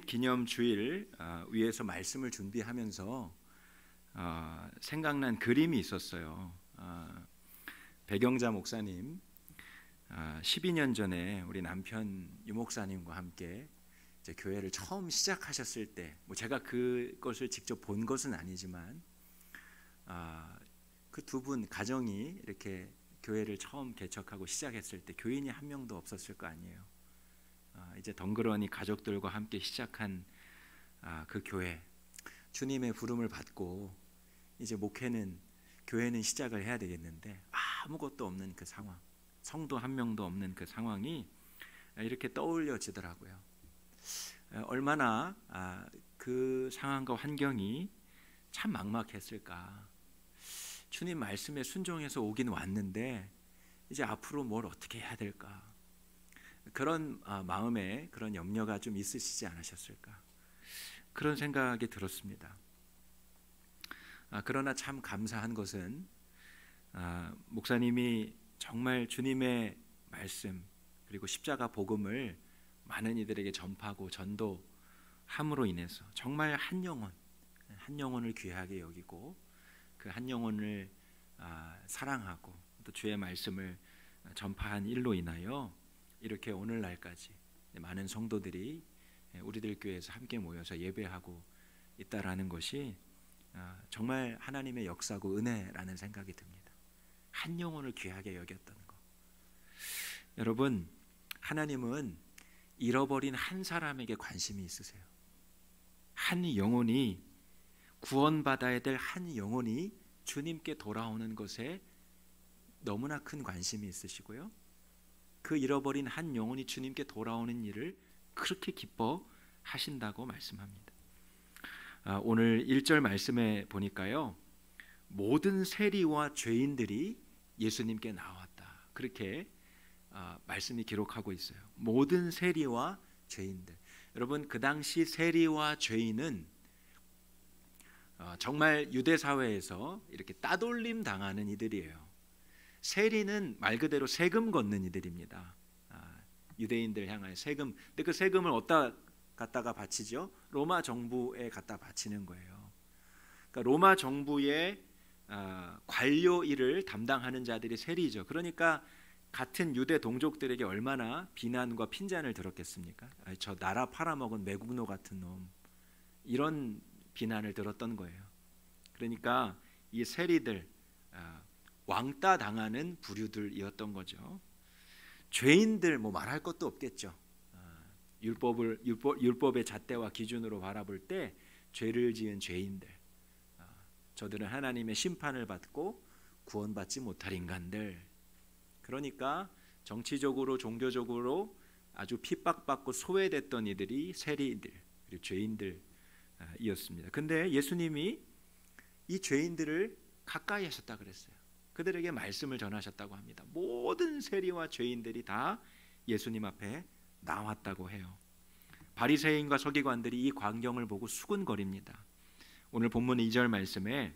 독립기념주일 위해서 말씀을 준비하면서 생각난 그림이 있었어요. 백영자 목사님 12년 전에 우리 남편 유 목사님과 함께 이제 교회를 처음 시작하셨을 때, 뭐 제가 그것을 직접 본 것은 아니지만 그 두 분 가정이 이렇게 교회를 처음 개척하고 시작했을 때 교인이 한 명도 없었을 거 아니에요. 이제 덩그러니 가족들과 함께 시작한 그 교회, 주님의 부름을 받고 이제 목회는, 교회는 시작을 해야 되겠는데 아무것도 없는 그 상황, 성도 한 명도 없는 그 상황이 이렇게 떠올려지더라고요. 얼마나 그 상황과 환경이 참 막막했을까. 주님 말씀에 순종해서 오긴 왔는데 이제 앞으로 뭘 어떻게 해야 될까. 그런 마음에 그런 염려가 좀 있으시지 않으셨을까, 그런 생각이 들었습니다. 그러나 참 감사한 것은 목사님이 정말 주님의 말씀 그리고 십자가 복음을 많은 이들에게 전파하고 전도함으로 인해서 정말 한 영혼을 귀하게 여기고 그 한 영혼을 사랑하고 또 주의 말씀을 전파한 일로 인하여 이렇게 오늘날까지 많은 성도들이 우리들 교회에서 함께 모여서 예배하고 있다라는 것이 정말 하나님의 역사고 은혜라는 생각이 듭니다. 한 영혼을 귀하게 여겼다는 것. 여러분, 하나님은 잃어버린 한 사람에게 관심이 있으세요. 한 영혼이, 구원받아야 될 한 영혼이 주님께 돌아오는 것에 너무나 큰 관심이 있으시고요, 그 잃어버린 한 영혼이 주님께 돌아오는 일을 그렇게 기뻐하신다고 말씀합니다. 오늘 1절 말씀에 보니까요, 모든 세리와 죄인들이 예수님께 나왔다, 그렇게 말씀이 기록하고 있어요. 모든 세리와 죄인들. 여러분, 그 당시 세리와 죄인은 정말 유대 사회에서 이렇게 따돌림 당하는 이들이에요. 세리는 말 그대로 세금 걷는 이들입니다. 유대인들 향하여 세금. 근데 그 세금을 어디다 갖다가 바치죠? 로마 정부에 갖다 바치는 거예요. 그러니까 로마 정부의 관료 일을 담당하는 자들이 세리죠. 그러니까 같은 유대 동족들에게 얼마나 비난과 핀잔을 들었겠습니까? 저 나라 팔아먹은 매국노 같은 놈, 이런 비난을 들었던 거예요. 그러니까 이 세리들, 왕따 당하는 부류들이었던 거죠. 죄인들, 뭐 말할 것도 없겠죠. 율법의 잣대와 기준으로 바라볼 때 죄를 지은 죄인들, 저들은 하나님의 심판을 받고 구원받지 못할 인간들. 그러니까 정치적으로 종교적으로 아주 핍박받고 소외됐던 이들이 세리들 그리고 죄인들이었습니다. 근데 예수님이 이 죄인들을 가까이 하셨다 그랬어요. 그들에게 말씀을 전하셨다고 합니다. 모든 세리와 죄인들이 다 예수님 앞에 나왔다고 해요. 바리새인과 서기관들이 이 광경을 보고 수군거립니다. 오늘 본문 2절 말씀에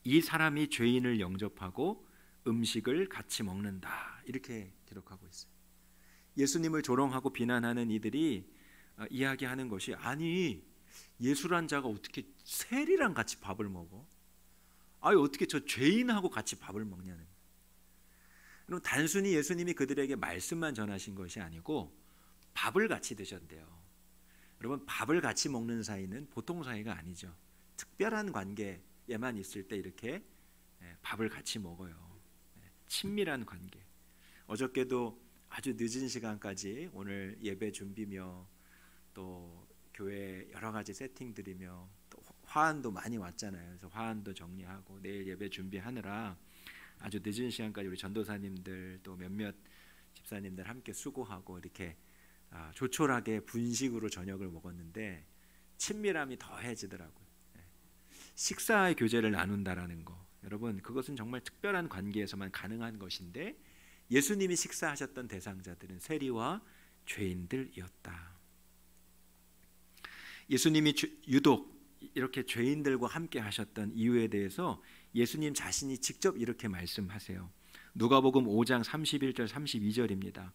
이 사람이 죄인을 영접하고 음식을 같이 먹는다, 이렇게 기록하고 있어요. 예수님을 조롱하고 비난하는 이들이 이야기하는 것이, 아니 예수란 자가 어떻게 세리랑 같이 밥을 먹어? 아니 어떻게 저 죄인하고 같이 밥을 먹냐는. 그럼 단순히 예수님이 그들에게 말씀만 전하신 것이 아니고 밥을 같이 드셨대요. 여러분, 밥을 같이 먹는 사이는 보통 사이가 아니죠. 특별한 관계에만 있을 때 이렇게 밥을 같이 먹어요. 친밀한 관계. 어저께도 아주 늦은 시간까지 오늘 예배 준비며 또 교회 여러 가지 세팅들이며 또 화환도 많이 왔잖아요. 그래서 화환도 정리하고 내일 예배 준비하느라 아주 늦은 시간까지 우리 전도사님들 또 몇몇 집사님들 함께 수고하고 이렇게 조촐하게 분식으로 저녁을 먹었는데 친밀함이 더해지더라고요. 식사의 교제를 나눈다라는 거, 여러분, 그것은 정말 특별한 관계에서만 가능한 것인데 예수님이 식사하셨던 대상자들은 세리와 죄인들이었다. 예수님이 유독 이렇게 죄인들과 함께 하셨던 이유에 대해서 예수님 자신이 직접 이렇게 말씀하세요. 누가복음 5장 31절 32절입니다.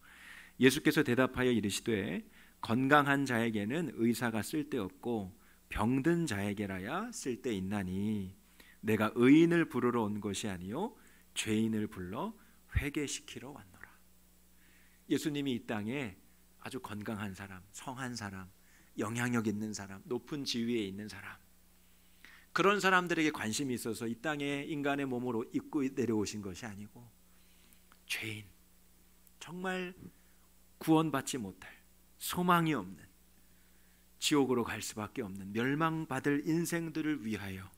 예수께서 대답하여 이르시되 건강한 자에게는 의사가 쓸데없고 병든 자에게라야 쓸데있나니 내가 의인을 부르러 온 것이 아니요 죄인을 불러 회개시키러 왔노라. 예수님이 이 땅에 아주 건강한 사람, 성한 사람, 영향력 있는 사람, 높은 지위에 있는 사람, 그런 사람들에게 관심이 있어서 이 땅에 인간의 몸으로 입고 내려오신 것이 아니고 죄인, 정말 구원받지 못할, 소망이 없는, 지옥으로 갈 수밖에 없는 멸망받을 인생들을 위하여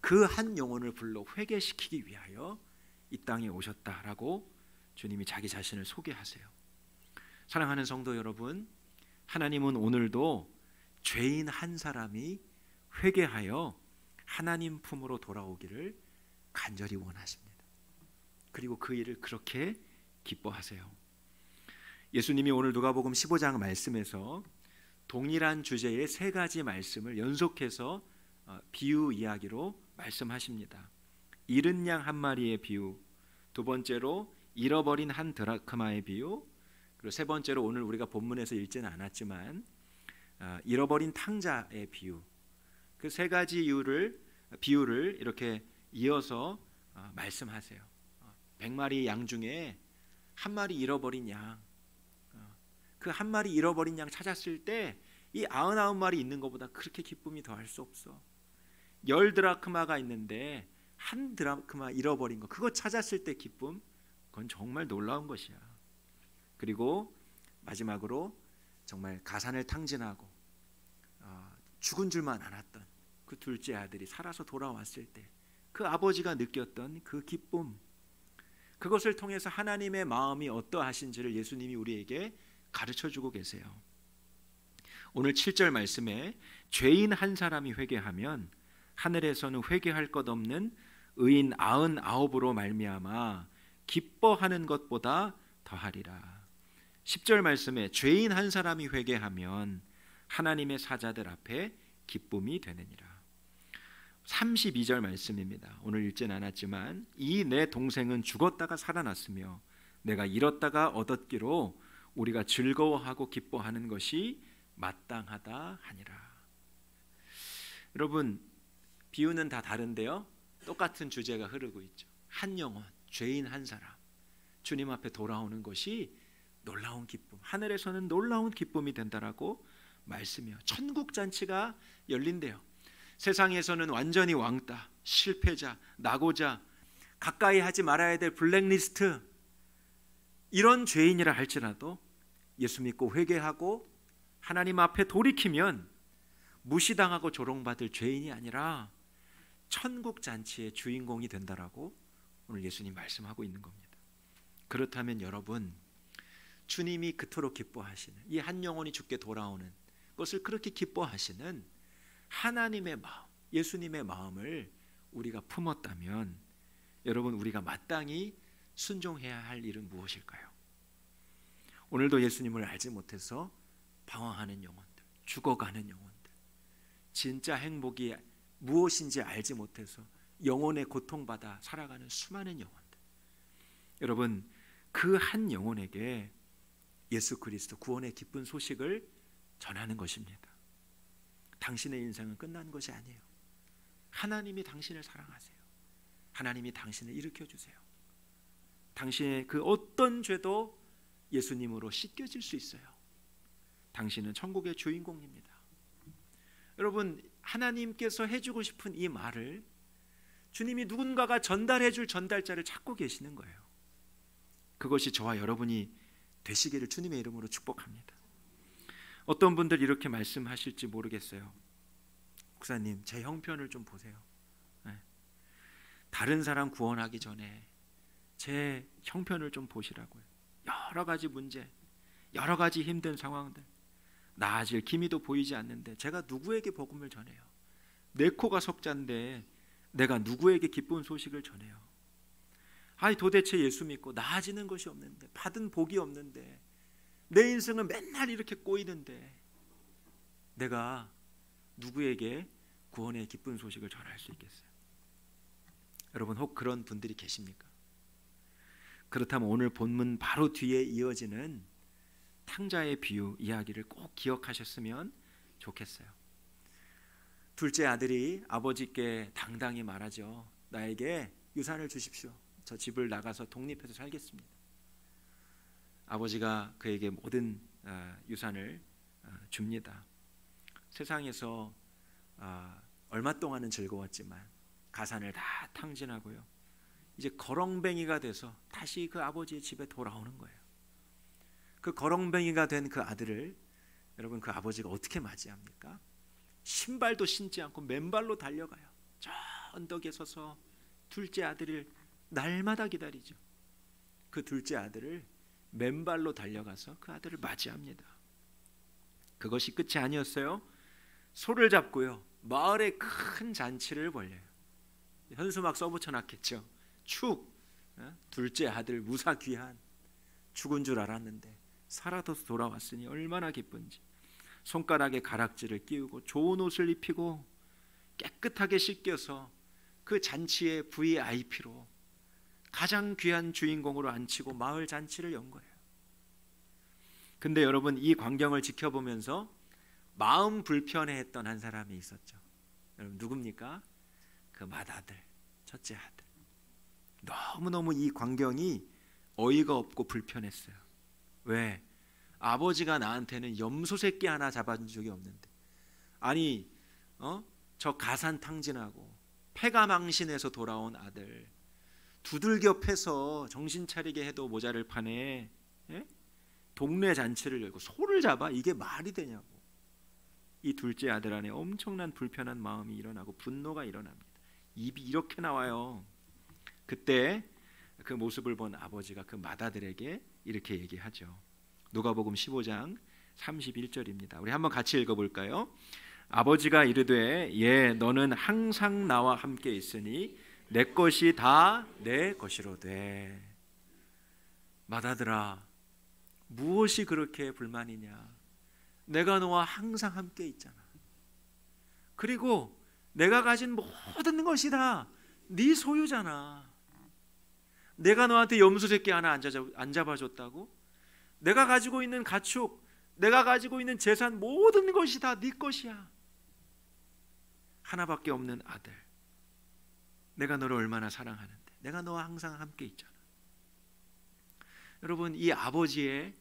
그 한 영혼을 불러 회개시키기 위하여 이 땅에 오셨다라고 주님이 자기 자신을 소개하세요. 사랑하는 성도 여러분, 하나님은 오늘도 죄인 한 사람이 회개하여 하나님 품으로 돌아오기를 간절히 원하십니다. 그리고 그 일을 그렇게 기뻐하세요. 예수님이 오늘 누가복음 15장 말씀에서 동일한 주제의 세 가지 말씀을 연속해서 비유 이야기로 말씀하십니다. 잃은 양 한 마리의 비유, 두 번째로 잃어버린 한 드라크마의 비유, 그리고 세 번째로 오늘 우리가 본문에서 읽지는 않았지만 잃어버린 탕자의 비유, 그 세 가지 비유를 이렇게 이어서 말씀하세요. 100마리 양 중에 한 마리 잃어버린 양, 그 한 마리 잃어버린 양 찾았을 때 이 99마리 있는 것보다 그렇게 기쁨이 더할 수 없어. 10드라크마가 있는데 한 드라크마 잃어버린 거, 그거 찾았을 때 기쁨, 그건 정말 놀라운 것이야. 그리고 마지막으로 정말 가산을 탕진하고 죽은 줄만 알았던 그 둘째 아들이 살아서 돌아왔을 때 그 아버지가 느꼈던 그 기쁨, 그것을 통해서 하나님의 마음이 어떠하신지를 예수님이 우리에게 가르쳐주고 계세요. 오늘 7절 말씀에 죄인 한 사람이 회개하면 하늘에서는 회개할 것 없는 의인 99으로 말미암아 기뻐하는 것보다 더하리라. 10절 말씀에 죄인 한 사람이 회개하면 하나님의 사자들 앞에 기쁨이 되느니라. 32절 말씀입니다. 오늘 읽지는 않았지만 이 내 동생은 죽었다가 살아났으며 내가 잃었다가 얻었기로 우리가 즐거워하고 기뻐하는 것이 마땅하다 하니라. 여러분, 비유는 다 다른데요, 똑같은 주제가 흐르고 있죠. 한 영혼, 죄인 한 사람, 주님 앞에 돌아오는 것이 놀라운 기쁨, 하늘에서는 놀라운 기쁨이 된다라고 말씀이요. 천국 잔치가 열린대요. 세상에서는 완전히 왕따, 실패자, 낙오자, 가까이 하지 말아야 될 블랙리스트, 이런 죄인이라 할지라도 예수 믿고 회개하고 하나님 앞에 돌이키면 무시당하고 조롱받을 죄인이 아니라 천국 잔치의 주인공이 된다라고 오늘 예수님 말씀하고 있는 겁니다. 그렇다면 여러분, 주님이 그토록 기뻐하시는 이 한 영혼이 주께 돌아오는 것을 그렇게 기뻐하시는 하나님의 마음, 예수님의 마음을 우리가 품었다면 여러분, 우리가 마땅히 순종해야 할 일은 무엇일까요? 오늘도 예수님을 알지 못해서 방황하는 영혼들, 죽어가는 영혼들, 진짜 행복이 무엇인지 알지 못해서 영혼의 고통받아 살아가는 수많은 영혼들, 여러분, 그 한 영혼에게 예수 그리스도 구원의 기쁜 소식을 전하는 것입니다. 당신의 인생은 끝난 것이 아니에요. 하나님이 당신을 사랑하세요. 하나님이 당신을 일으켜주세요. 당신의 그 어떤 죄도 예수님으로 씻겨질 수 있어요. 당신은 천국의 주인공입니다. 여러분, 하나님께서 해주고 싶은 이 말을 주님이 누군가가 전달해줄 전달자를 찾고 계시는 거예요. 그것이 저와 여러분이 되시기를 주님의 이름으로 축복합니다. 어떤 분들 이렇게 말씀하실지 모르겠어요. 목사님, 제 형편을 좀 보세요. 다른 사람 구원하기 전에 제 형편을 좀 보시라고요. 여러 가지 문제, 여러 가지 힘든 상황들, 나아질 기미도 보이지 않는데 제가 누구에게 복음을 전해요? 내 코가 석자인데 내가 누구에게 기쁜 소식을 전해요? 아니, 도대체 예수 믿고 나아지는 것이 없는데, 받은 복이 없는데, 내 인생은 맨날 이렇게 꼬이는데 내가 누구에게 구원의 기쁜 소식을 전할 수 있겠어요? 여러분, 혹 그런 분들이 계십니까? 그렇다면 오늘 본문 바로 뒤에 이어지는 탕자의 비유 이야기를 꼭 기억하셨으면 좋겠어요. 둘째 아들이 아버지께 당당히 말하죠. 나에게 유산을 주십시오. 저 집을 나가서 독립해서 살겠습니다. 아버지가 그에게 모든 유산을 줍니다. 세상에서 얼마 동안은 즐거웠지만 가산을 다 탕진하고요. 이제 거렁뱅이가 돼서 다시 그 아버지의 집에 돌아오는 거예요. 그 거렁뱅이가 된 그 아들을 여러분 그 아버지가 어떻게 맞이합니까? 신발도 신지 않고 맨발로 달려가요. 저 언덕에 서서 둘째 아들을 날마다 기다리죠. 그 둘째 아들을 맨발로 달려가서 그 아들을 맞이합니다. 그것이 끝이 아니었어요. 소를 잡고요, 마을에 큰 잔치를 벌려요. 현수막 써붙여놨겠죠. 축, 둘째 아들 무사 귀한, 죽은 줄 알았는데 살아서 돌아왔으니 얼마나 기쁜지. 손가락에 가락지를 끼우고 좋은 옷을 입히고 깨끗하게 씻겨서 그 잔치의 VIP로 가장 귀한 주인공으로 앉히고 마을 잔치를 연 거예요. 근데 여러분, 이 광경을 지켜보면서 마음 불편해했던 한 사람이 있었죠. 여러분 누굽니까? 그 맏아들, 첫째 아들. 너무너무 이 광경이 어이가 없고 불편했어요. 왜? 아버지가 나한테는 염소 새끼 하나 잡아준 적이 없는데, 아니 저 가산 탕진하고 패가망신해서 돌아온 아들 두들겨 패서 정신 차리게 해도 모자를 파네. 예? 동네 잔치를 열고 소를 잡아? 이게 말이 되냐고. 이 둘째 아들 안에 엄청난 불편한 마음이 일어나고 분노가 일어납니다. 입이 이렇게 나와요. 그때 그 모습을 본 아버지가 그 맏아들에게 이렇게 얘기하죠. 누가복음 15장 31절입니다. 우리 한번 같이 읽어볼까요? 아버지가 이르되 예 너는 항상 나와 함께 있으니 내 것이 다 내 것이로되. 맏아들아, 무엇이 그렇게 불만이냐? 내가 너와 항상 함께 있잖아. 그리고 내가 가진 모든 것이 다 네 소유잖아. 내가 너한테 염소 새끼 하나 안 잡아줬다고? 내가 가지고 있는 가축, 내가 가지고 있는 재산, 모든 것이 다 네 것이야. 하나밖에 없는 아들, 내가 너를 얼마나 사랑하는데 내가 너와 항상 함께 있잖아. 여러분, 이 아버지의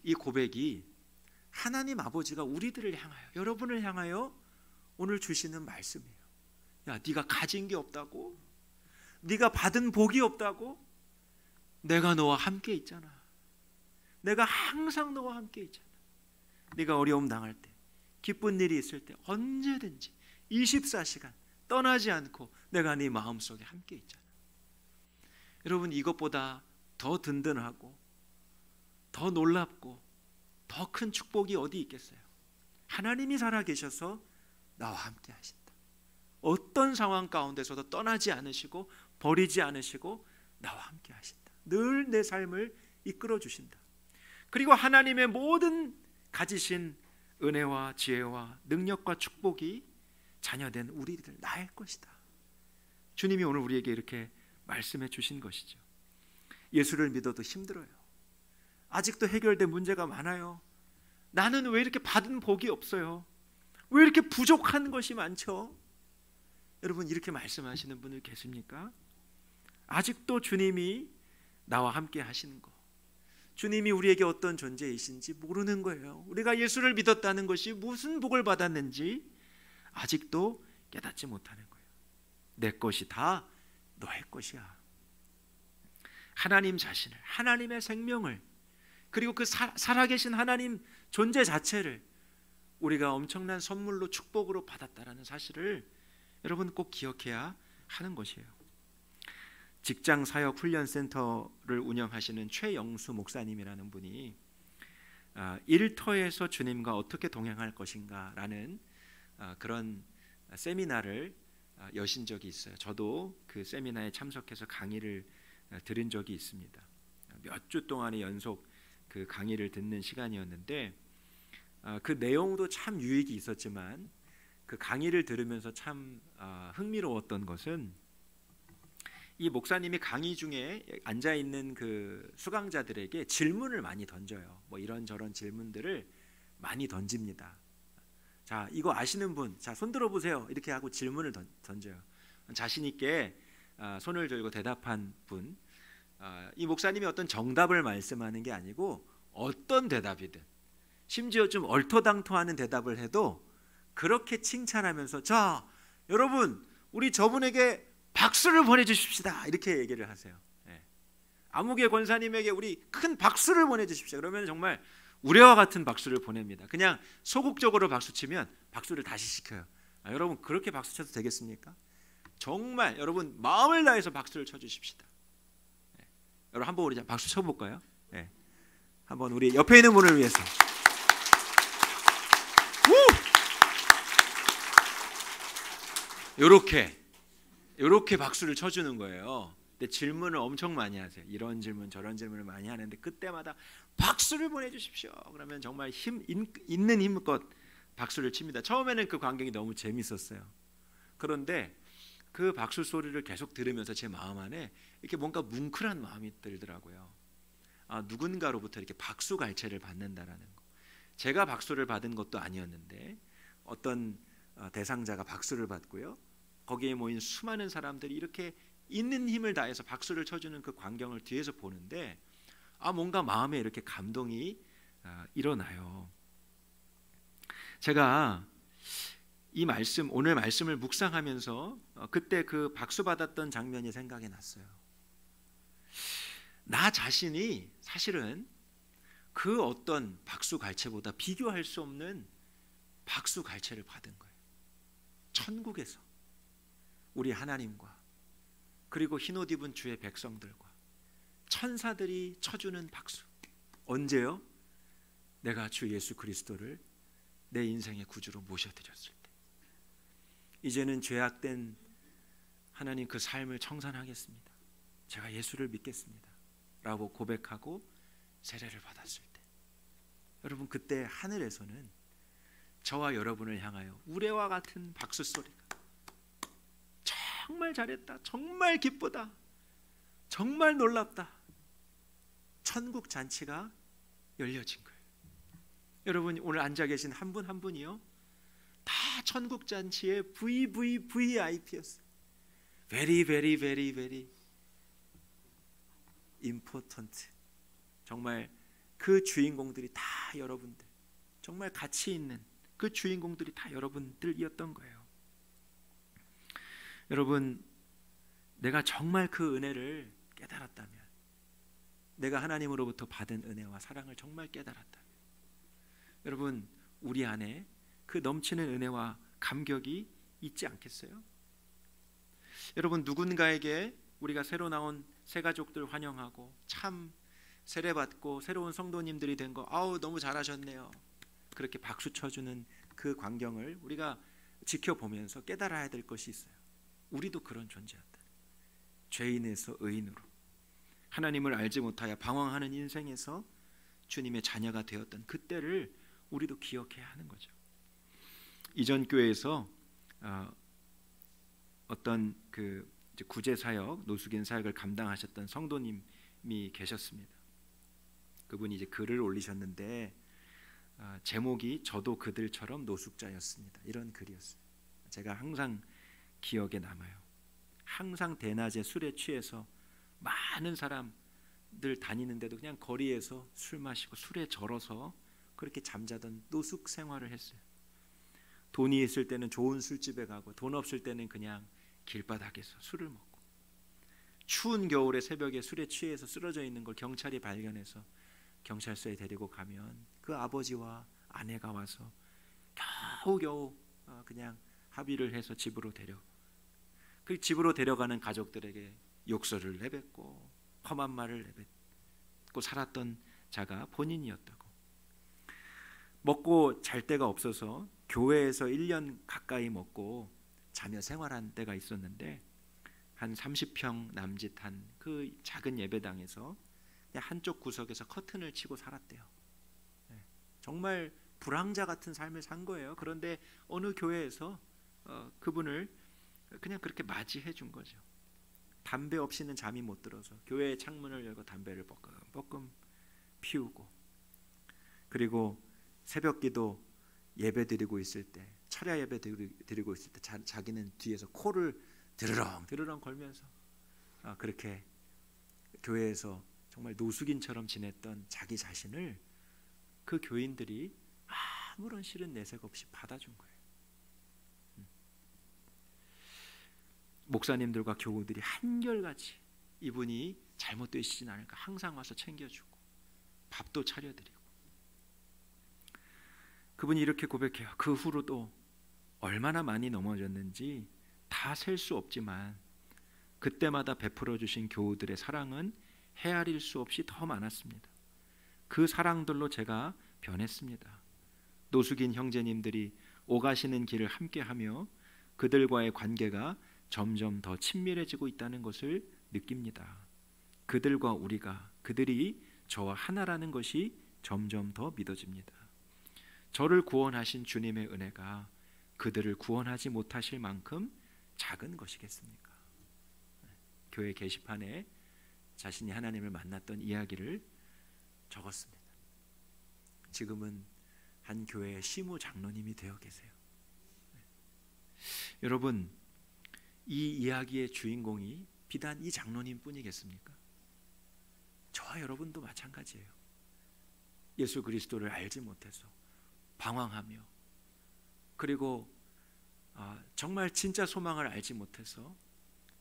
이 고백이 하나님 아버지가 우리들을 향하여, 여러분을 향하여 오늘 주시는 말씀이에요. 야, 네가 가진 게 없다고? 네가 받은 복이 없다고? 내가 너와 함께 있잖아. 내가 항상 너와 함께 있잖아. 네가 어려움 당할 때, 기쁜 일이 있을 때 언제든지 24시간 떠나지 않고 내가 네 마음속에 함께 있잖아. 여러분, 이것보다 더 든든하고 더 놀랍고 더 큰 축복이 어디 있겠어요? 하나님이 살아계셔서 나와 함께 하신다. 어떤 상황 가운데서도 떠나지 않으시고 버리지 않으시고 나와 함께 하신다. 늘 내 삶을 이끌어 주신다. 그리고 하나님의 모든 가지신 은혜와 지혜와 능력과 축복이 자녀된 우리들 나의 것이다. 주님이 오늘 우리에게 이렇게 말씀해 주신 것이죠. 예수를 믿어도 힘들어요. 아직도 해결된 문제가 많아요. 나는 왜 이렇게 받은 복이 없어요? 왜 이렇게 부족한 것이 많죠? 여러분, 이렇게 말씀하시는 분들 계십니까? 아직도 주님이 나와 함께 하시는 거, 주님이 우리에게 어떤 존재이신지 모르는 거예요. 우리가 예수를 믿었다는 것이 무슨 복을 받았는지 아직도 깨닫지 못하는 거예요. 내 것이 다 너의 것이야. 하나님 자신을, 하나님의 생명을, 그리고 그 살아계신 하나님 존재 자체를 우리가 엄청난 선물로, 축복으로 받았다라는 사실을 여러분 꼭 기억해야 하는 것이에요. 직장사역훈련센터를 운영하시는 최영수 목사님이라는 분이 일터에서 주님과 어떻게 동행할 것인가 라는 그런 세미나를 여신 적이 있어요. 저도 그 세미나에 참석해서 강의를 들은 적이 있습니다. 몇 주 동안의 연속 그 강의를 듣는 시간이었는데, 그 내용도 참 유익이 있었지만 그 강의를 들으면서 참 흥미로웠던 것은 이 목사님이 강의 중에 앉아 있는 그 수강자들에게 질문을 많이 던져요. 뭐 이런저런 질문들을 많이 던집니다. 자, 이거 아시는 분, 자, 손 들어 보세요. 이렇게 하고 질문을 던져요. 자신 있게 손을 들고 대답한 분, 이 목사님이 어떤 정답을 말씀하는 게 아니고 어떤 대답이든, 심지어 좀 얼토당토하는 대답을 해도 그렇게 칭찬하면서, 자, 여러분, 우리 저분에게 박수를 보내주십시다, 이렇게 얘기를 하세요. 아무개 권사님에게 우리 큰 박수를 보내주십시오. 그러면 정말 우레와 같은 박수를 보냅니다. 그냥 소극적으로 박수치면 박수를 다시 시켜요. 여러분, 그렇게 박수 쳐도 되겠습니까? 정말 여러분 마음을 다해서 박수를 쳐주십시다. 여러분, 한번 우리 박수 쳐볼까요? 한번 우리 옆에 있는 분을 위해서. 요렇게 박수를 쳐주는 거예요. 근데 질문을 엄청 많이 하세요. 이런 질문 저런 질문을 많이 하는데 그때마다 박수를 보내주십시오. 그러면 정말 있는 힘껏 박수를 칩니다. 처음에는 그 광경이 너무 재밌었어요. 그런데 그 박수 소리를 계속 들으면서 제 마음 안에 이렇게 뭔가 뭉클한 마음이 들더라고요. 누군가로부터 이렇게 박수 갈채를 받는다라는 거. 제가 박수를 받은 것도 아니었는데 어떤 대상자가 박수를 받고요, 거기에 모인 수많은 사람들이 이렇게 있는 힘을 다해서 박수를 쳐주는 그 광경을 뒤에서 보는데 뭔가 마음에 이렇게 감동이 일어나요. 제가 이 말씀, 오늘 말씀을 묵상하면서 그때 그 박수 받았던 장면이 생각이 났어요. 나 자신이 사실은 그 어떤 박수 갈채보다 비교할 수 없는 박수 갈채를 받은 거예요. 천국에서 우리 하나님과 그리고 흰옷 입은 주의 백성들과 천사들이 쳐주는 박수. 언제요? 내가 주 예수 그리스도를 내 인생의 구주로 모셔드렸을 때, 이제는 죄악된 하나님 그 삶을 청산하겠습니다, 제가 예수를 믿겠습니다 라고 고백하고 세례를 받았을 때, 여러분, 그때 하늘에서는 저와 여러분을 향하여 우레와 같은 박수 소리가, 정말 잘했다, 정말 기쁘다, 정말 놀랍다, 천국 잔치가 열려진 거예요. 여러분, 오늘 앉아 계신 한 분 한 분이요, 다 천국 잔치의 VVVIP였어요. Very very very very important. 정말 그 주인공들이 다 여러분들, 정말 가치 있는 그 주인공들이 다 여러분들이었던 거예요. 여러분, 내가 정말 그 은혜를 깨달았다면, 내가 하나님으로부터 받은 은혜와 사랑을 정말 깨달았다면, 여러분, 우리 안에 그 넘치는 은혜와 감격이 있지 않겠어요? 여러분, 누군가에게 우리가 새로 나온 새 가족들 환영하고 참 세례받고 새로운 성도님들이 된 거, 너무 잘하셨네요, 그렇게 박수 쳐주는 그 광경을 우리가 지켜보면서 깨달아야 될 것이 있어요. 우리도 그런 존재였다. 죄인에서 의인으로, 하나님을 알지 못하여 방황하는 인생에서 주님의 자녀가 되었던 그때를 우리도 기억해야 하는 거죠. 이전 교회에서 어떤 그 구제 사역, 노숙인 사역을 감당하셨던 성도님이 계셨습니다. 그분이 이제 글을 올리셨는데 제목이 저도 그들처럼 노숙자였습니다, 이런 글이었어요. 제가 항상 기억에 남아요. 항상 대낮에 술에 취해서 많은 사람들 다니는데도 그냥 거리에서 술 마시고 술에 절어서 그렇게 잠자던 노숙 생활을 했어요. 돈이 있을 때는 좋은 술집에 가고 돈 없을 때는 그냥 길바닥에서 술을 먹고, 추운 겨울에 새벽에 술에 취해서 쓰러져 있는 걸 경찰이 발견해서 경찰서에 데리고 가면 그 아버지와 아내가 와서 겨우겨우 그냥 합의를 해서 집으로 그 집으로 데려가는 가족들에게 욕설을 내뱉고 험한 말을 내뱉고 살았던 자가 본인이었다고. 먹고 잘 데가 없어서 교회에서 1년 가까이 먹고 자며 생활한 때가 있었는데, 한 30평 남짓한 그 작은 예배당에서 그냥 한쪽 구석에서 커튼을 치고 살았대요. 정말 불황자 같은 삶을 산 거예요. 그런데 어느 교회에서 그분을 그냥 그렇게 맞이해 준 거죠. 담배 없이는 잠이 못 들어서 교회의 창문을 열고 담배를 뻐끔뻐끔 피우고, 그리고 새벽기도 예배 드리고 있을 때, 철야 예배 드리고 있을 때 자기는 뒤에서 코를 드르렁 걸면서 그렇게 교회에서 정말 노숙인처럼 지냈던 자기 자신을 그 교인들이 아무런 실은 내색 없이 받아준 거예요. 목사님들과 교우들이 한결같이 이분이 잘못되시진 않을까 항상 와서 챙겨주고 밥도 차려드리고, 그분이 이렇게 고백해요. 그 후로도 얼마나 많이 넘어졌는지 다 셀 수 없지만 그때마다 베풀어 주신 교우들의 사랑은 헤아릴 수 없이 더 많았습니다. 그 사랑들로 제가 변했습니다. 노숙인 형제님들이 오가시는 길을 함께하며 그들과의 관계가 점점 더 친밀해지고 있다는 것을 느낍니다. 그들과 우리가, 그들이 저와 하나라는 것이 점점 더 믿어집니다. 저를 구원하신 주님의 은혜가 그들을 구원하지 못하실 만큼 작은 것이겠습니까? 교회 게시판에 자신이 하나님을 만났던 이야기를 적었습니다. 지금은 한 교회의 시무 장로님이 되어 계세요. 여러분, 이 이야기의 주인공이 비단 이 장로님 뿐이겠습니까? 저와 여러분도 마찬가지예요. 예수 그리스도를 알지 못해서 방황하며, 그리고 정말 진짜 소망을 알지 못해서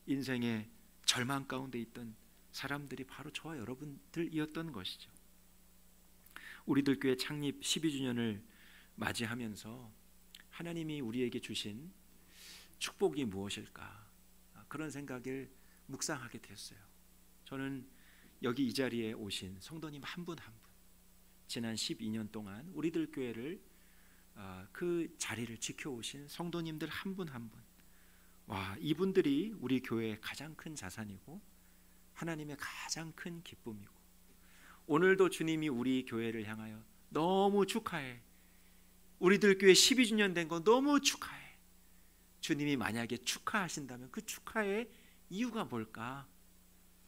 인생의 절망 가운데 있던 사람들이 바로 저와 여러분들이었던 것이죠. 우리들 교회 창립 12주년을 맞이하면서 하나님이 우리에게 주신 축복이 무엇일까, 그런 생각을 묵상하게 되었어요. 저는 여기 이 자리에 오신 성도님 한 분 한 분, 지난 12년 동안 우리들 교회를 그 자리를 지켜오신 성도님들 한 분 한 분, 이분들이 우리 교회의 가장 큰 자산이고 하나님의 가장 큰 기쁨이고, 오늘도 주님이 우리 교회를 향하여 너무 축하해, 우리들 교회 12주년 된 거 너무 축하해. 주님이 만약에 축하하신다면 그 축하의 이유가 뭘까?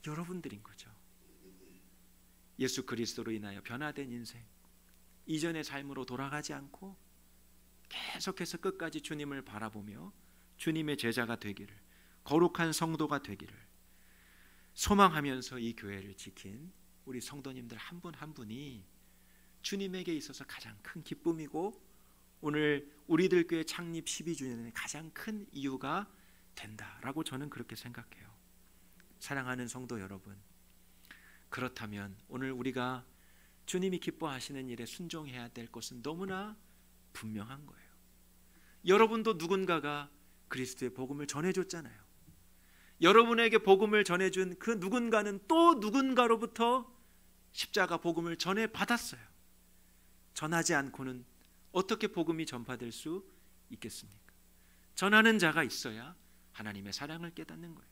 여러분들인 거죠. 예수 그리스도로 인하여 변화된 인생, 이전의 삶으로 돌아가지 않고 계속해서 끝까지 주님을 바라보며 주님의 제자가 되기를, 거룩한 성도가 되기를 소망하면서 이 교회를 지킨 우리 성도님들 한 분 한 분이 주님에게 있어서 가장 큰 기쁨이고, 오늘 우리들 교회 창립 12주년의 가장 큰 이유가 된다라고 저는 그렇게 생각해요. 사랑하는 성도 여러분, 그렇다면 오늘 우리가 주님이 기뻐하시는 일에 순종해야 될 것은 너무나 분명한 거예요. 여러분도 누군가가 그리스도의 복음을 전해줬잖아요. 여러분에게 복음을 전해준 그 누군가는 또 누군가로부터 십자가 복음을 전해받았어요. 전하지 않고는 어떻게 복음이 전파될 수 있겠습니까? 전하는 자가 있어야 하나님의 사랑을 깨닫는 거예요.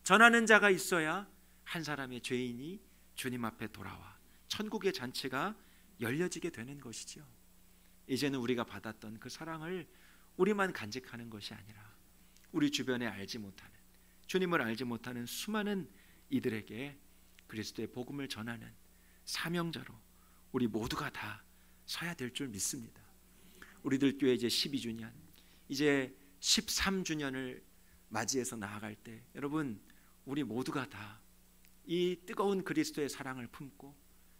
전하는 자가 있어야 한 사람의 죄인이 주님 앞에 돌아와 천국의 잔치가 열려지게 되는 것이지요. 이제는 우리가 받았던 그 사랑을 우리만 간직하는 것이 아니라 우리 주변에 알지 못하는, 주님을 알지 못하는 수많은 이들에게 그리스도의 복음을 전하는 사명자로 우리 모두가 다 서야 될 줄 믿습니다. 우리들 교회 이제 12주년, 이제 13주년을 맞이해서 나아갈 때 여러분, 우리 모두가 다 이 뜨거운 그리스도의 사랑을 품고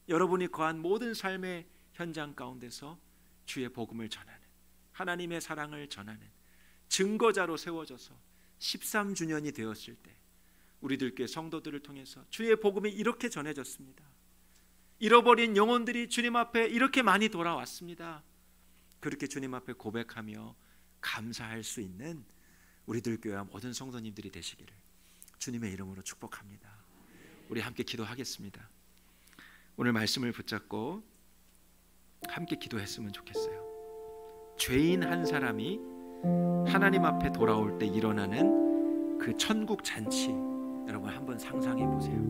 여러분이 거한 모든 삶의 현장 가운데서 주의 복음을 전하는, 하나님의 사랑을 전하는 증거자로 세워져서 13주년이 되었을 때 우리들 교회 성도들을 통해서 주의 복음이 이렇게 전해졌습니다. 잃어버린 영혼들이 주님 앞에 이렇게 많이 돌아왔습니다. 그렇게 주님 앞에 고백하며 감사할 수 있는 우리들 교회와 모든 성도님들이 되시기를 주님의 이름으로 축복합니다. 우리 함께 기도하겠습니다. 오늘 말씀을 붙잡고 함께 기도했으면 좋겠어요. 죄인 한 사람이 하나님 앞에 돌아올 때 일어나는 그 천국 잔치, 여러분 한번 상상해 보세요.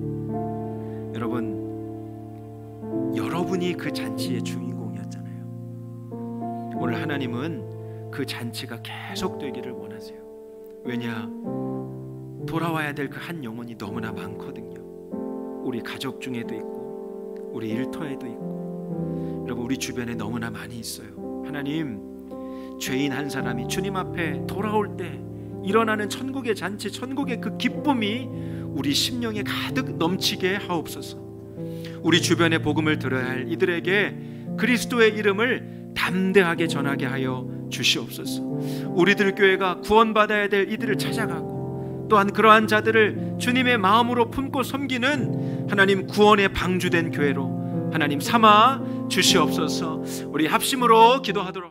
여러분이 그 잔치의 주인공이었잖아요. 오늘 하나님은 그 잔치가 계속되기를 원하세요. 왜냐? 돌아와야 될 그 한 영혼이 너무나 많거든요. 우리 가족 중에도 있고 우리 일터에도 있고 여러분 우리 주변에 너무나 많이 있어요. 하나님, 죄인 한 사람이 주님 앞에 돌아올 때 일어나는 천국의 잔치, 천국의 그 기쁨이 우리 심령에 가득 넘치게 하옵소서. 우리 주변에 복음을 들어야 할 이들에게 그리스도의 이름을 담대하게 전하게 하여 주시옵소서. 우리들 교회가 구원받아야 될 이들을 찾아가고 또한 그러한 자들을 주님의 마음으로 품고 섬기는 하나님 구원의 방주된 교회로 하나님 삼아 주시옵소서. 우리 합심으로 기도하도록